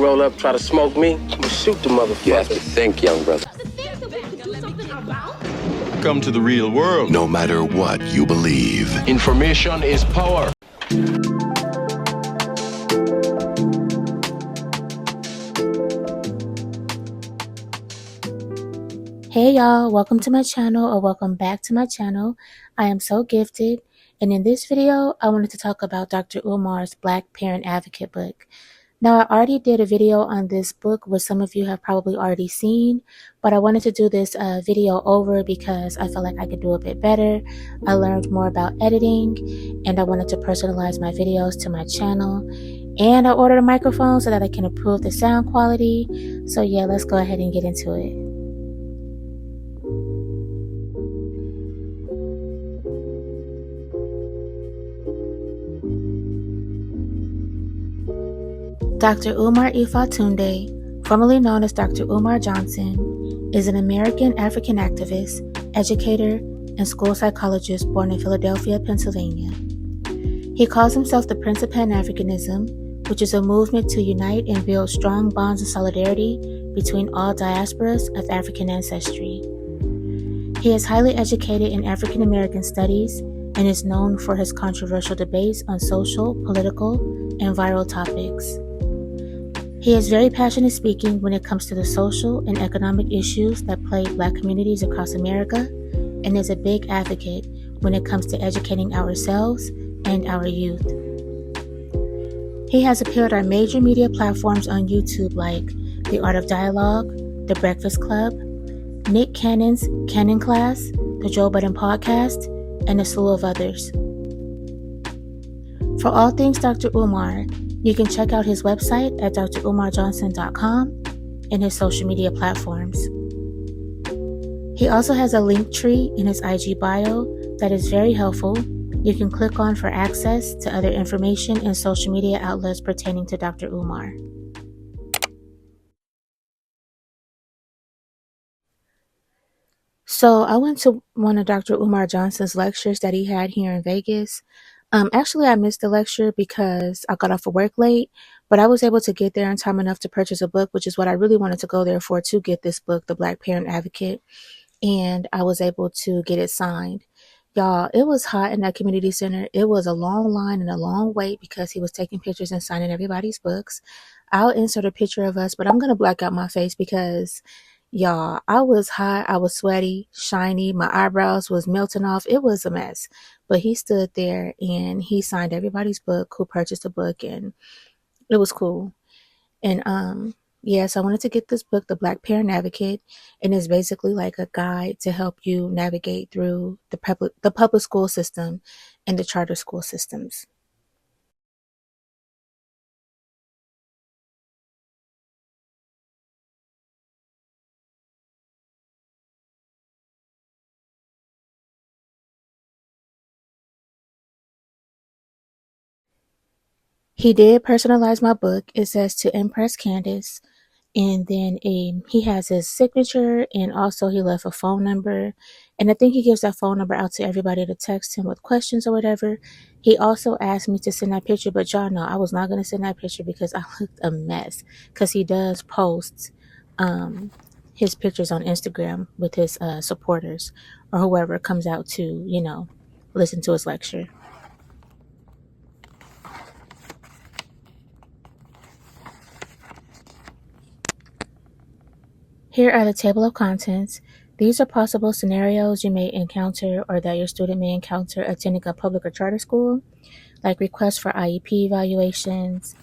roll up, try to smoke me, I'ma shoot the motherfucker. You have to think, young brother. Come to the real world. No matter what you believe. Information is power. Hey y'all, welcome to my channel or welcome back to my channel. I am so gifted, and in this video I wanted to talk about Dr. Umar's Black Parent Advocate book. Now, I already did a video on this book, which some of you have probably already seen, but I wanted to do this video over because I felt like I could do a bit better. I learned more about editing, and I wanted to personalize my videos to my channel. And I ordered a microphone so that I can improve the sound quality. So yeah, let's go ahead and get into it. Dr. Umar Tunde, formerly known as Dr. Umar Johnson, is an American African activist, educator, and school psychologist born in Philadelphia, Pennsylvania. He calls himself the Prince of Pan-Africanism, which is a movement to unite and build strong bonds of solidarity between all diasporas of African ancestry. He is highly educated in African American studies and is known for his controversial debates on social, political, and viral topics. He is very passionate speaking when it comes to the social and economic issues that plague Black communities across America, and is a big advocate when it comes to educating ourselves and our youth. He has appeared on major media platforms on YouTube like The Art of Dialogue, The Breakfast Club, Nick Cannon's Cannon Class, The Joe Budden Podcast, and a slew of others. For all things Dr. Umar, you can check out his website at drumarjohnson.com and his social media platforms. He also has a link tree in his IG bio that is very helpful. You can click on for access to other information and social media outlets pertaining to Dr. Umar. So I went to one of Dr. Umar Johnson's lectures that he had here in Vegas. Actually, I missed the lecture because I got off of work late, but I was able to get there in time enough to purchase a book, which is what I really wanted to go there for, to get this book, The Black Parent Advocate, and I was able to get it signed. Y'all, it was hot in that community center. It was a long line and a long wait because he was taking pictures and signing everybody's books. I'll insert a picture of us, but I'm going to black out my face because y'all, I was hot, I was sweaty, shiny, my eyebrows was melting off. It was a mess. But he stood there and he signed everybody's book who purchased the book, and it was cool. And yes, I wanted to get this book, The Black Parent Advocate, and it's basically like a guide to help you navigate through the public school system and the charter school systems. He did personalize my book. It says "To Impress Candace," and then he has his signature, and also he left a phone number, and I think he gives that phone number out to everybody to text him with questions or whatever. He also asked me to send that picture, but y'all know I was not going to send that picture because I looked a mess, because he does post his pictures on Instagram with his supporters or whoever comes out to, listen to his lecture. Here are the table of contents. These are possible scenarios you may encounter or that your student may encounter attending a public or charter school, like requests for IEP evaluations,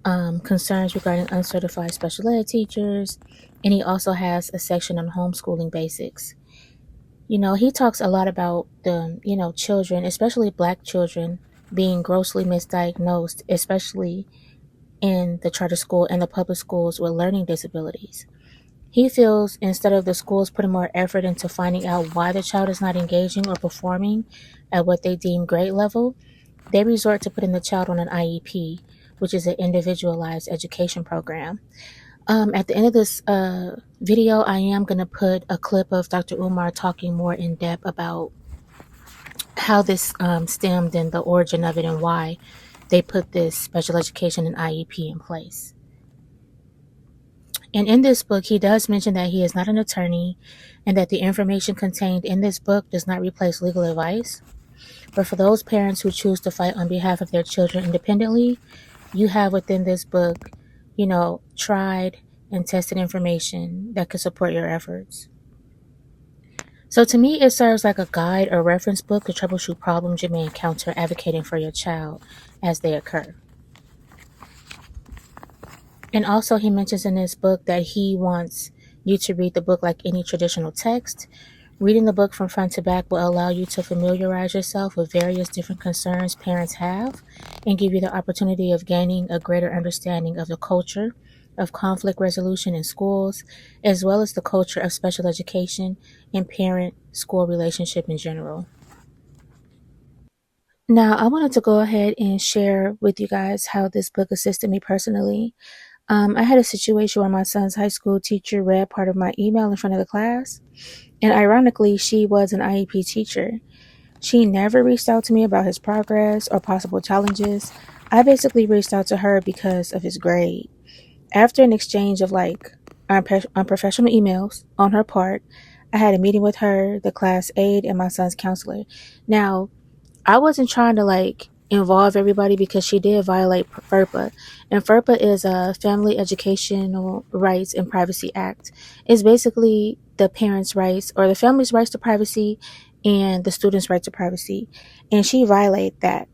concerns regarding uncertified special ed teachers, and he also has a section on homeschooling basics. He talks a lot about the, children, especially Black children, being grossly misdiagnosed, especially in the charter school and the public schools with learning disabilities. He feels instead of the schools putting more effort into finding out why the child is not engaging or performing at what they deem grade level, they resort to putting the child on an IEP, which is an individualized education program. At the end of this video, I am going to put a clip of Dr. Umar talking more in depth about how this stemmed and the origin of it and why they put this special education and IEP in place. And in this book, he does mention that he is not an attorney and that the information contained in this book does not replace legal advice. But for those parents who choose to fight on behalf of their children independently, you have within this book, tried and tested information that could support your efforts. So to me, it serves like a guide or reference book to troubleshoot problems you may encounter advocating for your child as they occur. And also, he mentions in this book that he wants you to read the book like any traditional text. Reading the book from front to back will allow you to familiarize yourself with various different concerns parents have and give you the opportunity of gaining a greater understanding of the culture of conflict resolution in schools, as well as the culture of special education and parent-school relationship in general. Now, I wanted to go ahead and share with you guys how this book assisted me personally. I had a situation where my son's high school teacher read part of my email in front of the class, and ironically, she was an IEP teacher. She never reached out to me about his progress or possible challenges. I basically reached out to her because of his grade. After an exchange of unprofessional emails on her part, I had a meeting with her, the class aide, and my son's counselor. Now, I wasn't trying to involve everybody because she did violate FERPA. And FERPA is a Family Educational Rights and Privacy Act. It's basically the parents' rights or the family's rights to privacy and the student's right to privacy. And she violated that.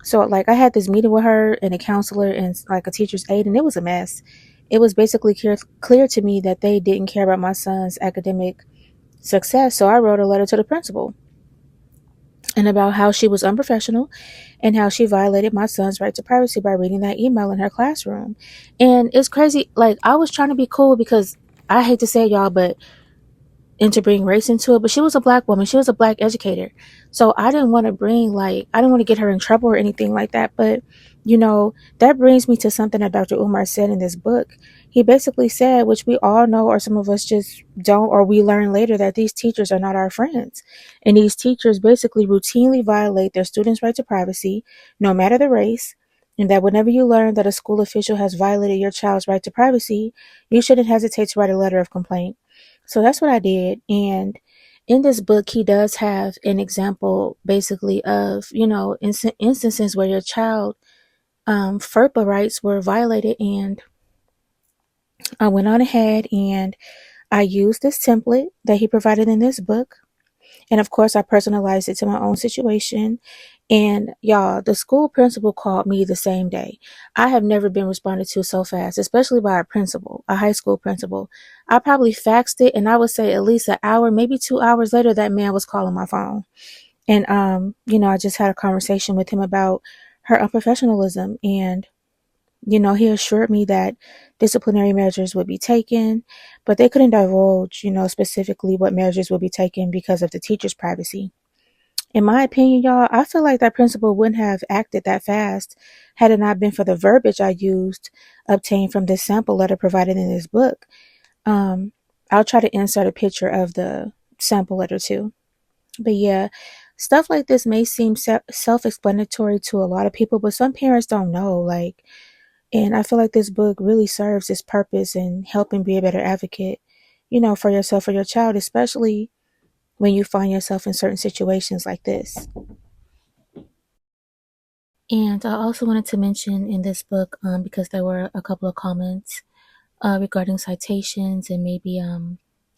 So I had this meeting with her and a counselor and a teacher's aide, and it was a mess. It was basically clear to me that they didn't care about my son's academic success. So I wrote a letter to the principal and about how she was unprofessional and how she violated my son's right to privacy by reading that email in her classroom. And it's crazy. I was trying to be cool because I hate to say it, y'all, but and to bring race into it, but she was a black woman. She was a black educator. So I didn't want to I didn't want to get her in trouble or anything like that. But, that brings me to something that Dr. Umar said in this book. He basically said, which we all know, or some of us just don't, or we learn later, that these teachers are not our friends. And these teachers basically routinely violate their students' right to privacy, no matter the race. And that whenever you learn that a school official has violated your child's right to privacy, you shouldn't hesitate to write a letter of complaint. So that's what I did. And in this book, he does have an example basically of, instances where your child FERPA rights were violated. And I went on ahead and I used this template that he provided in this book. And of course, I personalized it to my own situation. And y'all, the school principal called me the same day. I have never been responded to so fast, especially by a principal, a high school principal. I probably faxed it, and I would say at least an hour, maybe 2 hours later, that man was calling my phone. And, I just had a conversation with him about her unprofessionalism. And, he assured me that disciplinary measures would be taken, but they couldn't divulge, specifically what measures would be taken because of the teacher's privacy. In my opinion, y'all, I feel like that principal wouldn't have acted that fast had it not been for the verbiage I used obtained from this sample letter provided in this book. I'll try to insert a picture of the sample letter too. But yeah, stuff like this may seem self-explanatory to a lot of people, but some parents don't know. And I feel like this book really serves its purpose in helping be a better advocate, for yourself or your child, especially when you find yourself in certain situations like this. And I also wanted to mention in this book, because there were a couple of comments regarding citations and maybe,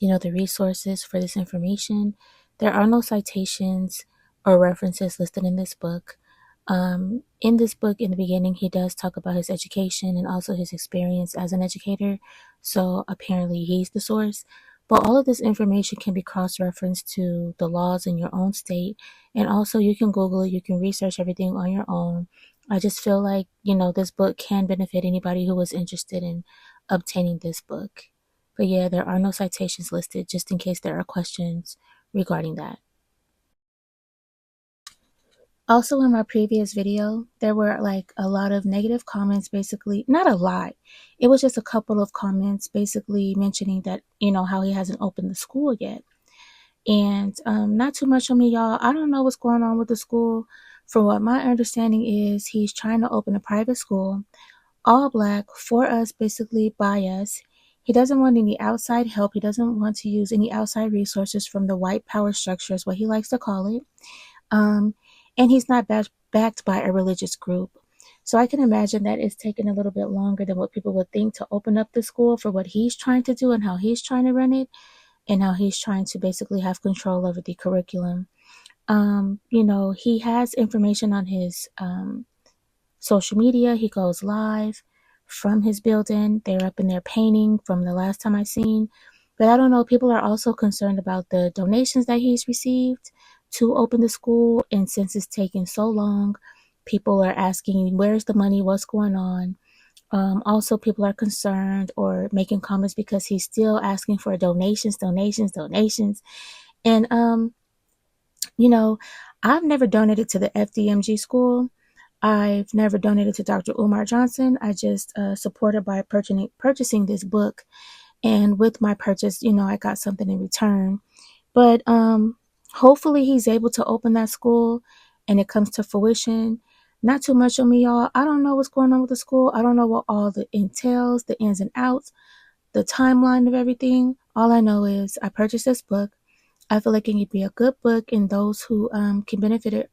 the resources for this information. There are no citations or references listed in this book. In this book, in the beginning, he does talk about his education and also his experience as an educator. So apparently he's the source. But all of this information can be cross-referenced to the laws in your own state. And also you can Google it, you can research everything on your own. I just feel like, this book can benefit anybody who is interested in obtaining this book. But yeah, there are no citations listed just in case there are questions regarding that. Also, in my previous video, there were a lot of negative comments, basically, not a lot. It was just a couple of comments basically mentioning that, how he hasn't opened the school yet. And not too much on me, y'all. I don't know what's going on with the school. From what my understanding is, he's trying to open a private school, all black, for us, basically by us. He doesn't want any outside help. He doesn't want to use any outside resources from the white power structure, is what he likes to call it. And he's not backed by a religious group. So I can imagine that it's taken a little bit longer than what people would think to open up the school for what he's trying to do and how he's trying to run it and how he's trying to basically have control over the curriculum. He has information on his social media. He goes live from his building. They're up in there painting from the last time I seen. But I don't know, people are also concerned about the donations that he's received to open the school. And since it's taken so long, people are asking, where's the money? What's going on? Also, people are concerned or making comments because he's still asking for donations. And, I've never donated to the FDMG school. I've never donated to Dr. Umar Johnson. I just supported by purchasing this book. And with my purchase, I got something in return. But hopefully he's able to open that school and it comes to fruition. Not too much on me, y'all. I don't know what's going on with the school. I don't know what all the entails, the ins and outs, the timeline of everything. All I know is I purchased this book. I feel like it could be a good book, and those who can benefit it,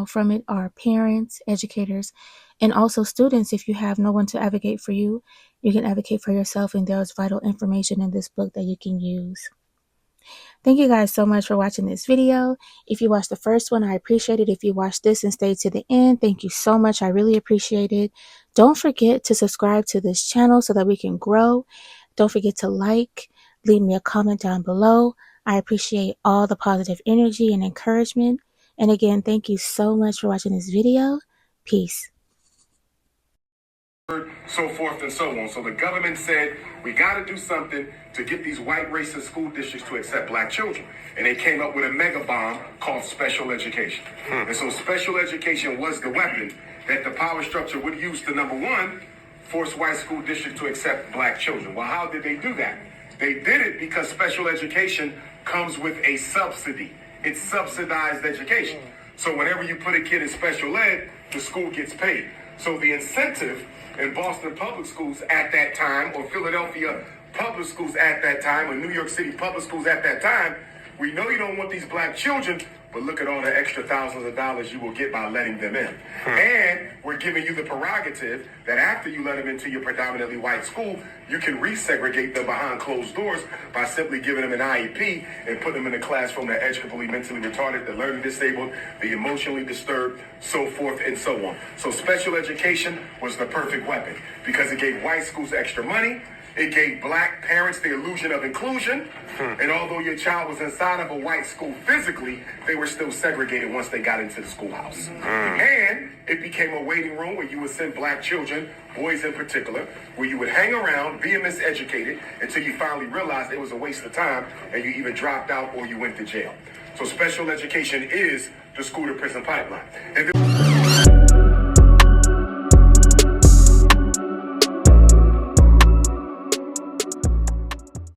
from it are parents, educators, and also students. If you have no one to advocate for you, you can advocate for yourself, and there's vital information in this book that you can use. Thank you guys so much for watching this video. If you watched the first one, I appreciate it. If you watched this and stayed to the end, thank you so much. I really appreciate it. Don't forget to subscribe to this channel so that we can grow. Don't forget to leave me a comment down below. I appreciate all the positive energy and encouragement. And again, thank you so much for watching this video. Peace. So forth and so on. So the government said, we got to do something to get these white racist school districts to accept black children. And they came up with a mega bomb called special education. And so special education was the weapon that the power structure would use to, number one, force white school districts to accept black children. Well, how did they do that? They did it because special education comes with a subsidy. It's subsidized education. So whenever you put a kid in special ed, the school gets paid. So the incentive in Boston public schools at that time, or Philadelphia public schools at that time, or New York City public schools at that time, we know you don't want these black children, but look at all the extra thousands of dollars you will get by letting them in. And we're giving you the prerogative that after you let them into your predominantly white school, you can resegregate them behind closed doors by simply giving them an IEP and put them in a class from the educably mentally retarded, the learning disabled, the emotionally disturbed, so forth and so on. So special education was the perfect weapon because it gave white schools extra money. It gave black parents the illusion of inclusion. And although your child was inside of a white school physically, they were still segregated once they got into the schoolhouse. And it became a waiting room where you would send black children, boys in particular, where you would hang around, be miseducated until you finally realized it was a waste of time and you either dropped out or you went to jail. So special education is the school to prison pipeline. And